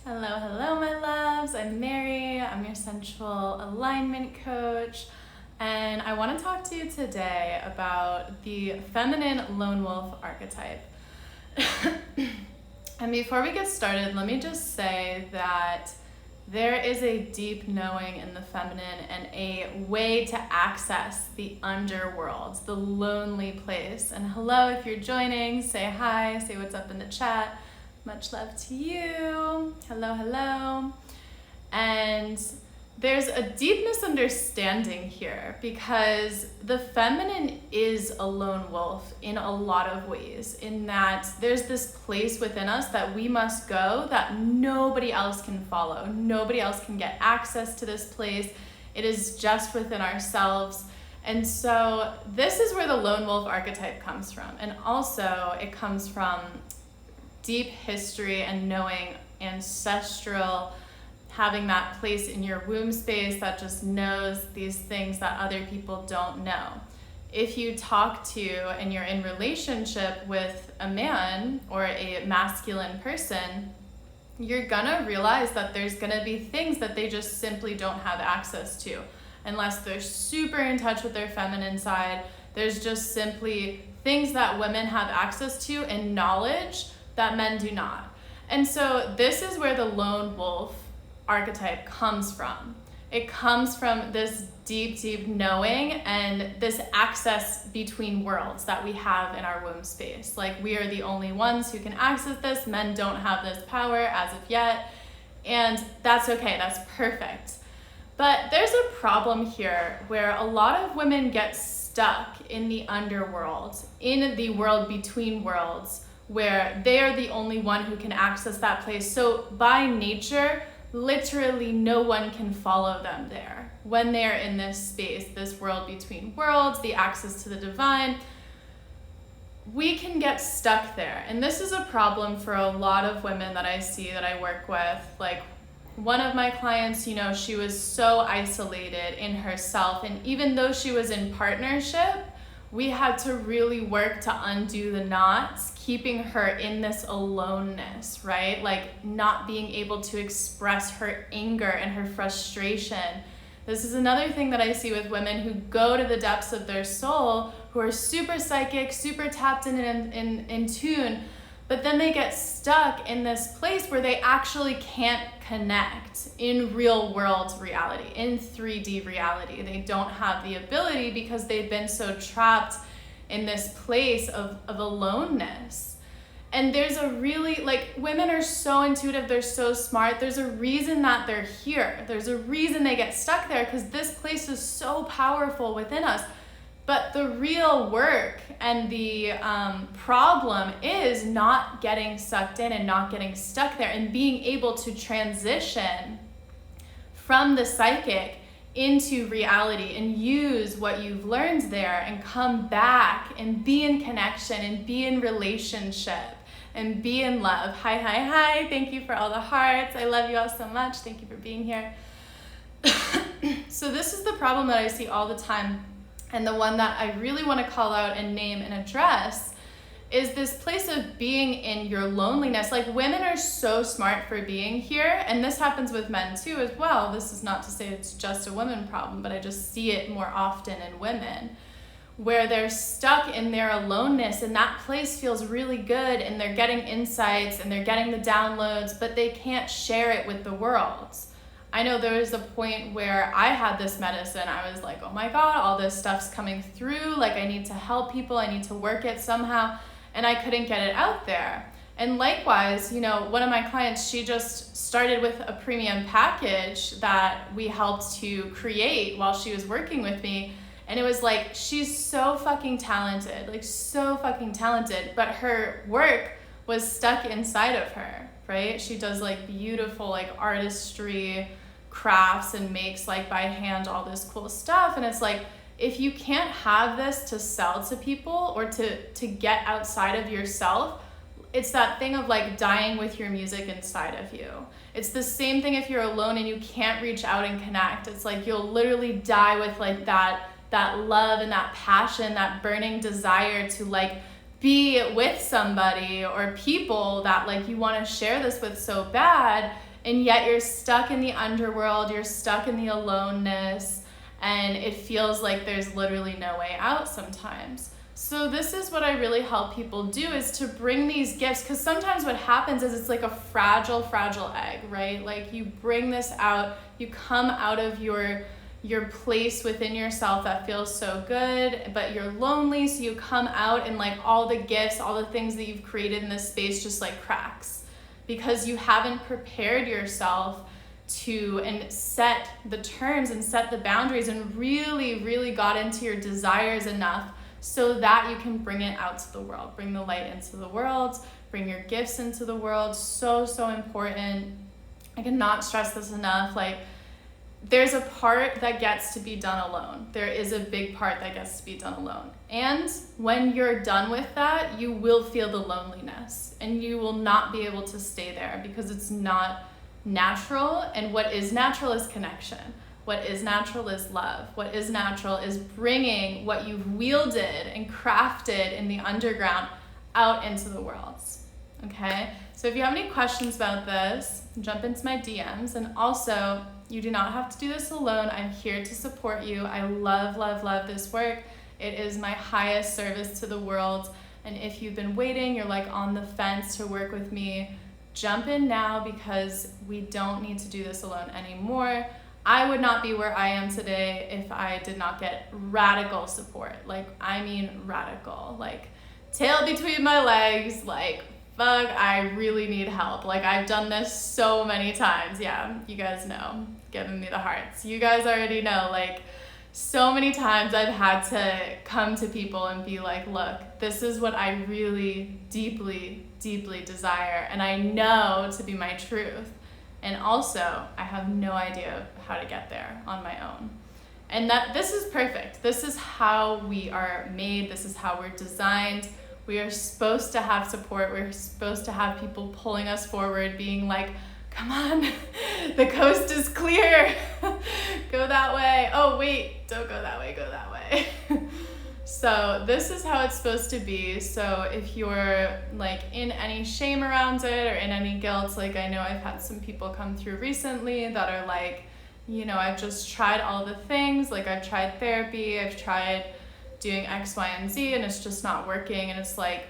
Hello, hello, my loves. I'm Mary. I'm your sensual alignment coach. And I want to talk to you today about the feminine lone wolf archetype. And before we get started, let me just say that there is a deep knowing in the feminine and a way to access the underworld, the lonely place. And hello, if you're joining, say hi, say what's up in the chat. Much love to you. Hello, hello. And there's a deep misunderstanding here because the feminine is a lone wolf in a lot of ways, in that there's this place within us that we must go that nobody else can follow. Nobody else can get access to this place. It is just within ourselves. And so this is where the lone wolf archetype comes from. And also it comes from deep history and knowing ancestral, having that place in your womb space that just knows these things that other people don't know. If you talk to and you're in relationship with a man or a masculine person, you're gonna realize that there's gonna be things that they just simply don't have access to. Unless they're super in touch with their feminine side, there's just simply things that women have access to and knowledge that men do not. And so this is where the lone wolf archetype comes from. It comes from this deep, deep knowing and this access between worlds that we have in our womb space. Like, we are the only ones who can access this. Men don't have this power as of yet. And that's okay, that's perfect. But there's a problem here where a lot of women get stuck in the underworld, in the world between worlds, where they are the only one who can access that place. So by nature, literally no one can follow them there. When they're in this space, this world between worlds, the access to the divine, we can get stuck there. And this is a problem for a lot of women that I see, that I work with. Like, one of my clients, she was so isolated in herself. And even though she was in partnership, we had to really work to undo the knots, keeping her in this aloneness, right? Like, not being able to express her anger and her frustration. This is another thing that I see with women who go to the depths of their soul, who are super psychic, super tapped in tune, but then they get stuck in this place where they actually can't connect in real world reality, in 3D reality. They don't have the ability because they've been so trapped in this place of aloneness. And there's a really, women are so intuitive, they're so smart. There's a reason that they're here. There's a reason they get stuck there, because this place is so powerful within us. But the real work and the problem is not getting sucked in and not getting stuck there, and being able to transition from the psychic into reality and use what you've learned there and come back and be in connection and be in relationship and be in love. Hi, hi, hi. Thank you for all the hearts. I love you all so much. Thank you for being here. So this is the problem that I see all the time. And the one that I really want to call out and name and address is this place of being in your loneliness. Like, women are so smart for being here, and this happens with men too as well. This is not to say it's just a women problem, but I just see it more often in women, where they're stuck in their aloneness, and that place feels really good, and they're getting insights and they're getting the downloads, but they can't share it with the world. I know there was a point where I had this medicine. I was like, oh my God, all this stuff's coming through. Like, I need to help people. I need to work it somehow. And I couldn't get it out there. And likewise, one of my clients, she just started with a premium package that we helped to create while she was working with me. And it was like, she's so fucking talented, but her work was stuck inside of her, right? She does beautiful artistry, crafts, and makes by hand all this cool stuff. And it's like, if you can't have this to sell to people or to get outside of yourself, it's that thing of dying with your music inside of you. It's the same thing if you're alone and you can't reach out and connect. It's like you'll literally die with that love and that passion, that burning desire to be with somebody or people that you want to share this with so bad. and yet you're stuck in the underworld, you're stuck in the aloneness, and it feels like there's literally no way out sometimes. So this is what I really help people do, is to bring these gifts, because sometimes what happens is it's like a fragile egg, right? Like you bring this out, you come out of your place within yourself that feels so good, but you're lonely, so you come out and like all the gifts, all the things that you've created in this space just like cracks, because you haven't prepared yourself to and set the terms and set the boundaries and really got into your desires enough so that you can bring it out to the world, bring the light into the world, bring your gifts into the world. So important. I cannot stress this enough. Like, there's a part that gets to be done alone. There is a big part that gets to be done alone. And when you're done with that, you will feel the loneliness and you will not be able to stay there, because it's not natural. And what is natural is connection. What is natural is love. What is natural is bringing what you've wielded and crafted in the underground out into the world. Okay? So if you have any questions about this, jump into my DMs. And also, you do not have to do this alone. I'm here to support you. I love this work. It is my highest service to the world. And if you've been waiting, you're like on the fence to work with me, jump in now, because we don't need to do this alone anymore. I would not be where I am today if I did not get radical support. Like, I mean radical. Like, tail between my legs, like, fuck, I really need help. Like, I've done this so many times. Yeah, you guys know, giving me the hearts. You guys already know, like, so many times I've had to come to people and be like, look, this is what I really deeply desire, and I know to be my truth. And also, I have no idea how to get there on my own. And that this is perfect. This is how we are made. This is how we're designed. We are supposed to have support. We're supposed to have people pulling us forward, being like, come on, the coast is clear. Go that way. Oh, wait, don't go that way, go that way. So this is how it's supposed to be. So if you're like in any shame around it or in any guilt, like I know I've had some people come through recently that are like, you know, I've just tried all the things. Like, I've tried therapy, I've tried doing X, Y, and Z, and it's just not working. And it's like,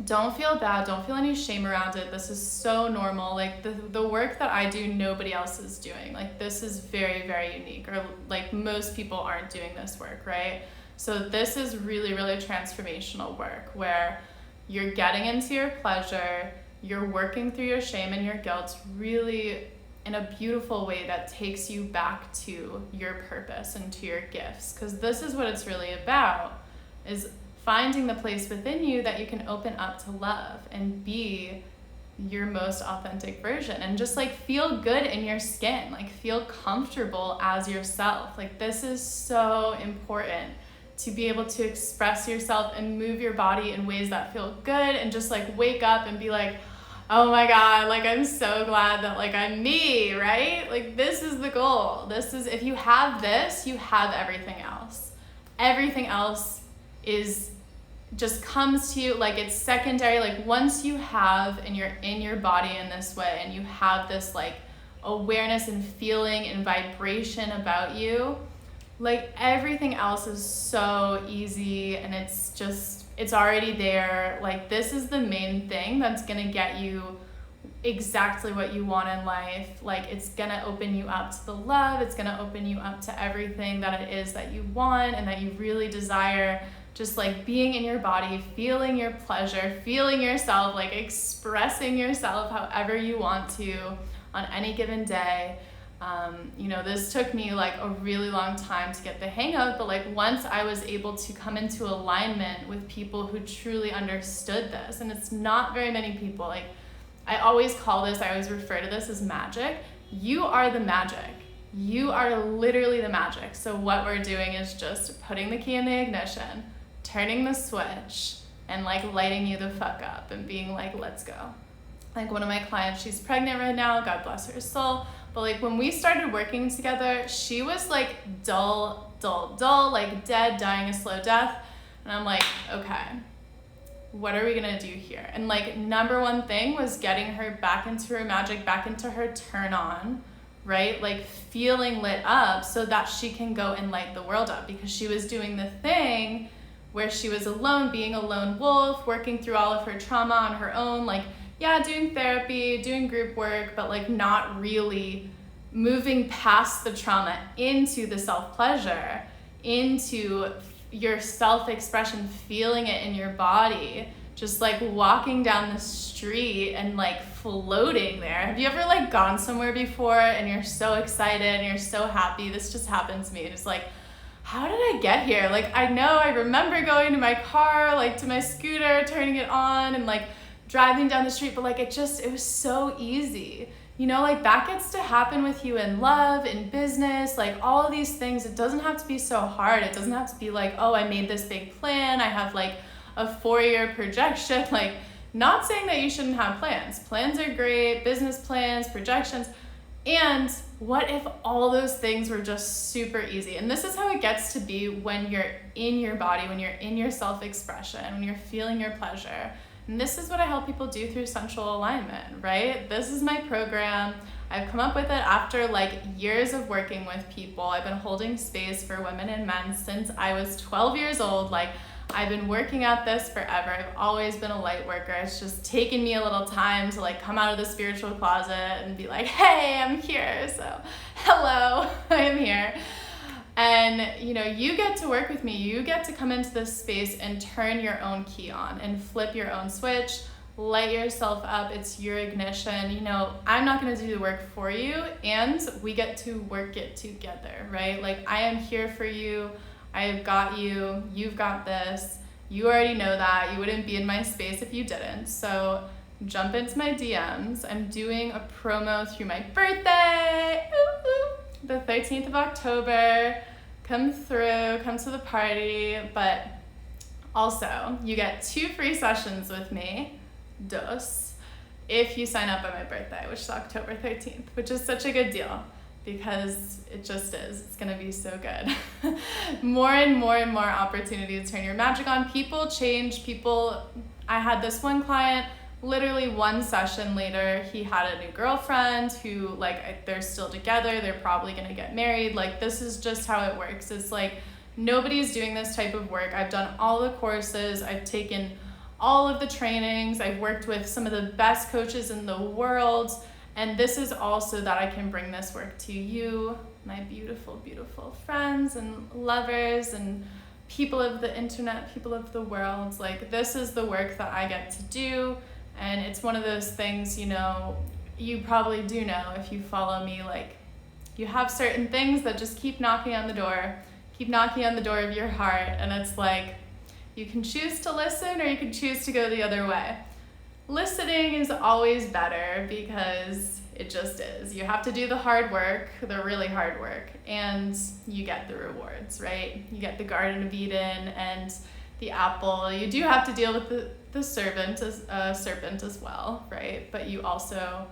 don't feel bad, don't feel any shame around it. This is so normal. Like, the work that I do, nobody else is doing. Like, this is very unique, or like most people aren't doing this work, right? So this is really transformational work, where you're getting into your pleasure, you're working through your shame and your guilt really in a beautiful way that takes you back to your purpose and to your gifts. Because this is what it's really about, is finding the place within you that you can open up to love and be your most authentic version, and just like feel good in your skin, like feel comfortable as yourself. Like, this is so important, to be able to express yourself and move your body in ways that feel good, and just like wake up and be like, oh my God, like, I'm so glad that like I'm me, right? Like, this is the goal. This is, if you have this, you have everything else. Everything else is just comes to you, like, it's secondary. Like, once you have, and you're in your body in this way, and you have this like awareness and feeling and vibration about you, like, everything else is so easy, and it's already there. Like, this is the main thing that's gonna get you exactly what you want in life. Like, it's gonna open you up to the love, it's gonna open you up to everything that it is that you want and that you really desire. Just like being in your body, feeling your pleasure, feeling yourself, like expressing yourself however you want to on any given day. You know, this took me like a really long time to get the hang of, but like once I was able to come into alignment with people who truly understood this, and it's not very many people. Like, I always refer to this as magic. You are the magic. You are literally the magic. So what we're doing is just putting the key in the ignition, turning the switch, and like lighting you the fuck up and being like, let's go. Like, one of my clients, she's pregnant right now, God bless her soul. But like, when we started working together, she was like dull, like dead, dying a slow death. And I'm like, okay, what are we gonna do here? And like number one thing was getting her back into her magic, back into her turn on, right? Like feeling lit up so that she can go and light the world up, because she was doing the thing where she was alone, being a lone wolf, working through all of her trauma on her own, like, yeah, doing therapy, doing group work, but like not really moving past the trauma into the self-pleasure, into your self-expression, feeling it in your body, just like walking down the street and like floating there. Have you ever like gone somewhere before and you're so excited and you're so happy? This just happened to me. It's like, how did I get here? Like, I know I remember going to my car, like to my scooter, turning it on and like driving down the street, but like it was so easy. You know, like that gets to happen with you in love, in business, like all of these things. It doesn't have to be so hard. It doesn't have to be like, oh, I made this big plan, I have like a 4-year projection. Like, not saying that you shouldn't have plans. Plans are great, business plans, projections. And what if all those things were just super easy? And this is how it gets to be when you're in your body, when you're in your self-expression, when you're feeling your pleasure. And this is what I help people do through sensual alignment, right? This is my program. I've come up with it after like years of working with people. I've been holding space for women and men since I was 12 years old. Like, I've been working at this forever. I've always been a light worker. It's just taken me a little time to like come out of the spiritual closet and be like, hey, I'm here. So hello, I am here. And you know, you get to work with me. You get to come into this space and turn your own key on and flip your own switch, light yourself up. It's your ignition. You know, I'm not going to do the work for you, and we get to work it together, right? Like, I am here for you. I have got you. You've got this. You already know that. You wouldn't be in my space if you didn't. So jump into my DMs. I'm doing a promo through my birthday. Ooh, ooh. The 13th of October, come through, come to the party, but also you get 2 free sessions with me, if you sign up on my birthday, which is October 13th, which is such a good deal because it just is. It's gonna be so good. More and more and more opportunity to turn your magic on. People change, I had this one client, literally 1 session later, he had a new girlfriend who, like, they're still together. They're probably going to get married. Like, this is just how it works. It's like, nobody's doing this type of work. I've done all the courses. I've taken all of the trainings. I've worked with some of the best coaches in the world. And this is also that I can bring this work to you, my beautiful, beautiful friends and lovers and people of the internet, people of the world. Like, this is the work that I get to do. And it's one of those things, you know, you probably do know if you follow me, like, you have certain things that just keep knocking on the door of your heart. And it's like, you can choose to listen or you can choose to go the other way. Listening is always better because it just is. You have to do the hard work, the really hard work, and you get the rewards, right? You get the Garden of Eden and the apple. You do have to deal with the serpent as well, right? But you also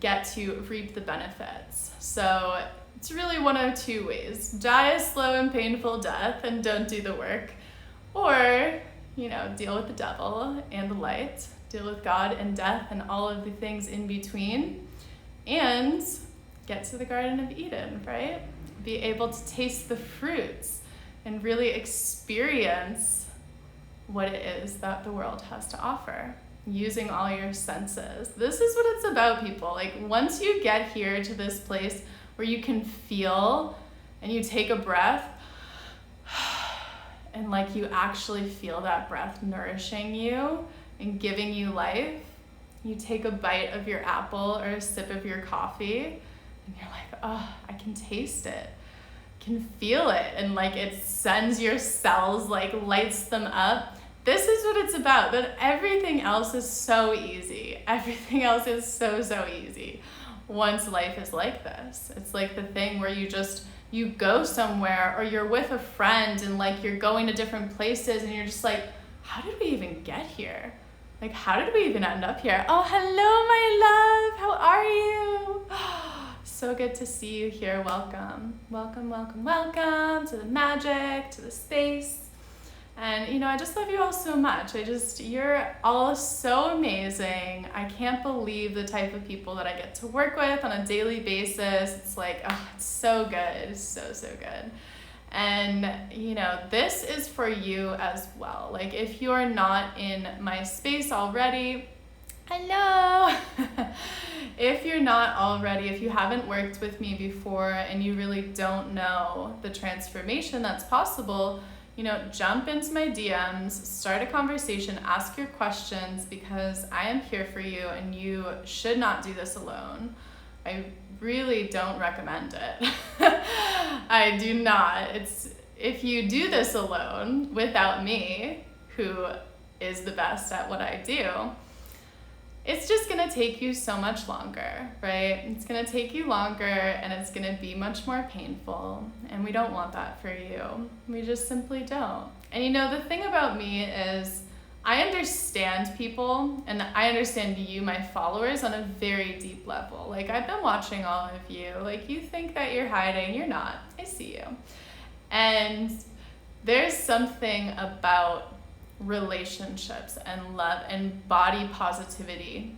get to reap the benefits. So it's really one of 2 ways. Die a slow and painful death and don't do the work. Or, you know, deal with the devil and the light, deal with God and death and all of the things in between, and get to the Garden of Eden, right? Be able to taste the fruits and really experience what it is that the world has to offer, using all your senses. This is what it's about, people. Like, once you get here to this place where you can feel and you take a breath and like you actually feel that breath nourishing you and giving you life, you take a bite of your apple or a sip of your coffee and you're like, oh, I can taste it, can feel it, and like it sends your cells, like lights them up. This is what it's about. But everything else is so easy. Everything else is so easy once life is like this. It's like the thing where you go somewhere or you're with a friend and like you're going to different places and you're just like, how did we even get here? Like, how did we even end up here? Oh, hello, my love. How are you? So good to see you here. Welcome. Welcome, welcome, welcome to the magic, to the space. And, I just love you all so much. You're all so amazing. I can't believe the type of people that I get to work with on a daily basis. It's like, oh, it's so good. It's so, so good. And, this is for you as well. Like, if you're not in my space already, hello. If you're not already, if you haven't worked with me before and you really don't know the transformation that's possible, jump into my DMs, start a conversation, ask your questions, because I am here for you and you should not do this alone. I really don't recommend it. I do not. If you do this alone without me, who is the best at what I do, it's just going to take you so much longer, right? It's going to take you longer and it's going to be much more painful. And we don't want that for you. We just simply don't. And the thing about me is I understand people and I understand you, my followers, on a very deep level. Like, I've been watching all of you. Like, you think that you're hiding. You're not. I see you. And there's something about relationships and love and body positivity.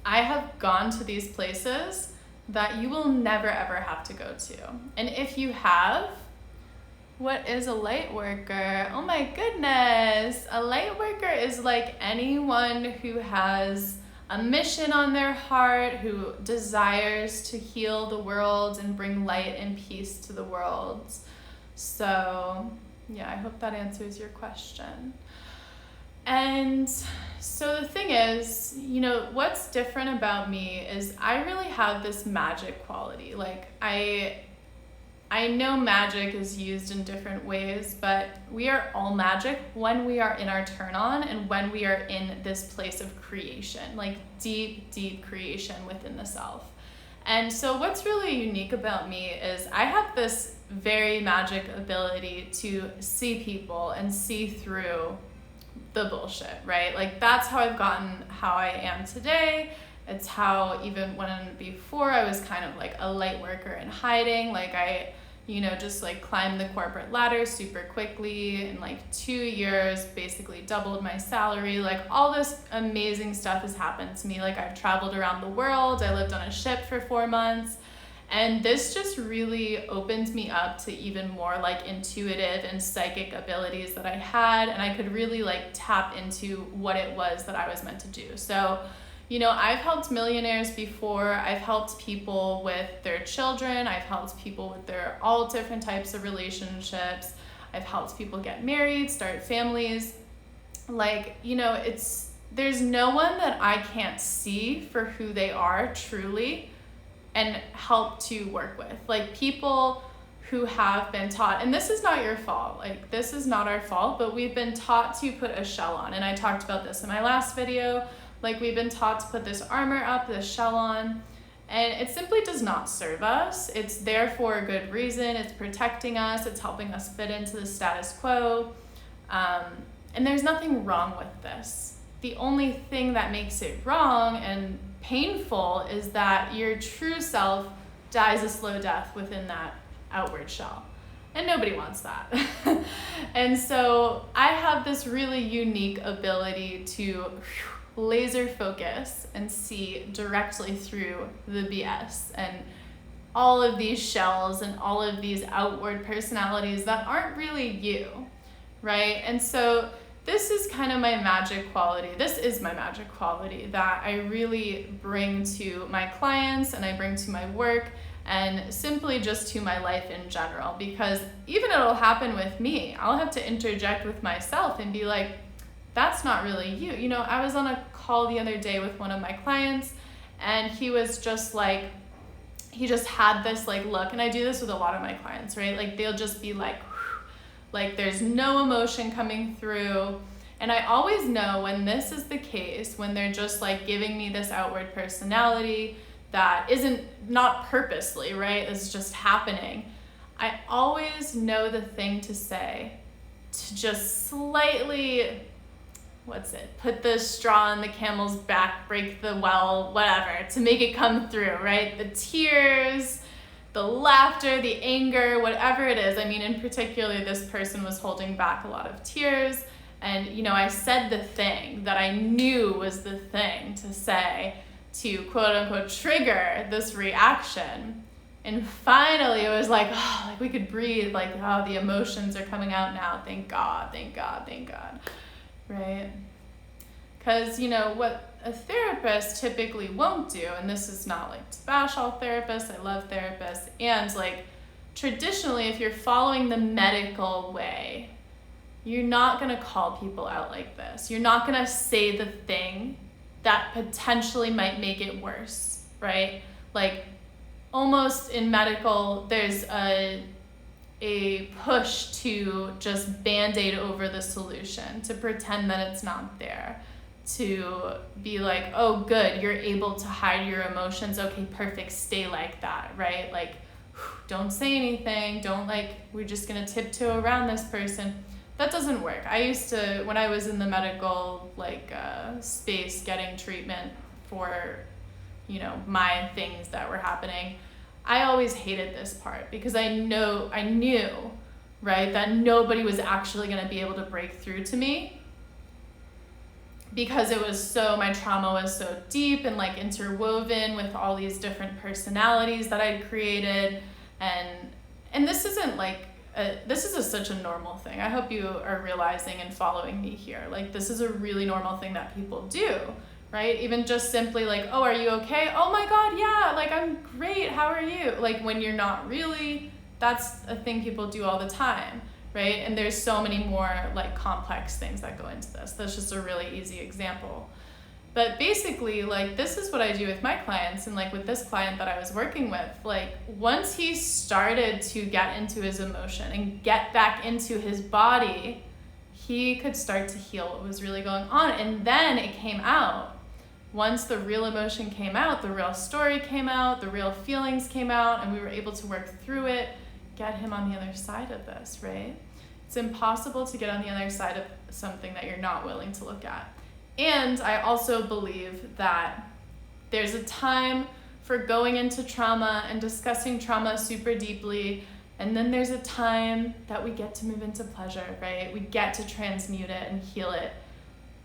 I have gone to these places that you will never ever have to go to. And if you have, what is a light worker? Oh my goodness. A light worker is like anyone who has a mission on their heart, who desires to heal the world and bring light and peace to the world. So yeah, I hope that answers your question. And so the thing is, what's different about me is I really have this magic quality. Like, I know magic is used in different ways, but we are all magic when we are in our turn on and when we are in this place of creation, like deep, deep creation within the self. And so what's really unique about me is I have this very magic ability to see people and see through the bullshit, right? Like, that's how I've gotten how I am today. It's how even when before I was kind of like a light worker in hiding, like I, just like climbed the corporate ladder super quickly. In like 2 years, basically doubled my salary. Like, all this amazing stuff has happened to me. Like, I've traveled around the world. I lived on a ship for 4 months. And this just really opened me up to even more like intuitive and psychic abilities that I had. And I could really like tap into what it was that I was meant to do. So, I've helped millionaires before. I've helped people with their children. I've helped people with their all different types of relationships. I've helped people get married, start families. Like, there's no one that I can't see for who they are truly and help to work with. Like, people who have been taught, and this is not your fault, like, this is not our fault, but we've been taught to put a shell on. And I talked about this in my last video. Like, we've been taught to put this armor up, this shell on, and it simply does not serve us. It's there for a good reason. It's protecting us. It's helping us fit into the status quo. And there's nothing wrong with this. The only thing that makes it wrong and painful is that your true self dies a slow death within that outward shell. And nobody wants that. And so I have this really unique ability to laser focus and see directly through the BS and all of these shells and all of these outward personalities that aren't really you, right? And so this is kind of my magic quality. This is my magic quality that I really bring to my clients and I bring to my work and simply just to my life in general, because even it'll happen with me. I'll have to interject with myself and be like, that's not really you. I was on a call the other day with one of my clients and he was just like, he just had this like look, and I do this with a lot of my clients, right? Like, they'll just be like there's no emotion coming through. And I always know when this is the case, when they're just like giving me this outward personality that isn't not purposely, right? It's just happening. I always know the thing to say to just slightly, put the straw in the camel's back, break the well, whatever, to make it come through, right? The tears, the laughter, the anger, whatever it is. I mean, in particular, this person was holding back a lot of tears. And, you know, I said the thing that I knew was the thing to say to quote unquote trigger this reaction. And finally it was like, oh, like we could breathe, like, oh, the emotions are coming out now. Thank God, thank God, thank God. Right? Because, you know, what a therapist typically won't do, and this is not like to bash all therapists, I love therapists, and like traditionally, if you're following the medical way, you're not going to call people out like this. You're not going to say the thing that potentially might make it worse, right? Like almost in medical, there's a push to just band-aid over the solution, to pretend that it's not there, to be like, oh, good, you're able to hide your emotions. Okay, perfect, stay like that, right? Like, don't say anything. Don't like, we're just going to tiptoe around this person. That doesn't work. I used to, when I was in the medical space getting treatment for, you know, my things that were happening, I always hated this part because I knew, right, that nobody was actually going to be able to break through to me because my trauma was so deep and like interwoven with all these different personalities that I'd created. And this isn't like, this is such a normal thing. I hope you are realizing and following me here. Like, this is a really normal thing that people do, right? Even just simply like, oh, are you okay? Oh my God, yeah, like I'm great, how are you? Like when you're not really, that's a thing people do all the time, right? And there's so many more like complex things that go into this. That's just a really easy example. But basically, like, this is what I do with my clients, and like with this client that I was working with, like once he started to get into his emotion and get back into his body, he could start to heal what was really going on. And then it came out. Once the real emotion came out, the real story came out, the real feelings came out, and we were able to work through it, get him on the other side of this, right? It's impossible to get on the other side of something that you're not willing to look at. And I also believe that there's a time for going into trauma and discussing trauma super deeply, and then there's a time that we get to move into pleasure, right? We get to transmute it and heal it.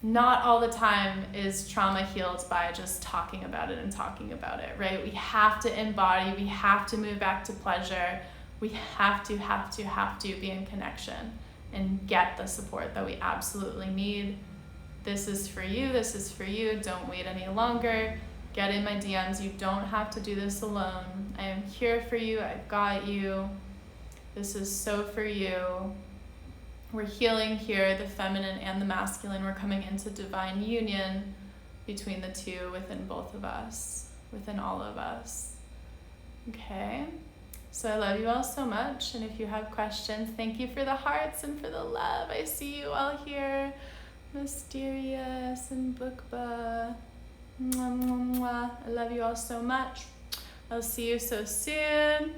Not all the time is trauma healed by just talking about it, right? We have to embody, we have to move back to pleasure. We have to be in connection and get the support that we absolutely need. This is for you, this is for you. Don't wait any longer. Get in my DMs. You don't have to do this alone. I am here for you. I've got you. This is so for you. We're healing here, the feminine and the masculine. We're coming into divine union between the two within both of us, within all of us. Okay? So I love you all so much. And if you have questions, thank you for the hearts and for the love. I see you all here. Mysterious and Bookba. Mwah, mwah, mwah. I love you all so much. I'll see you so soon.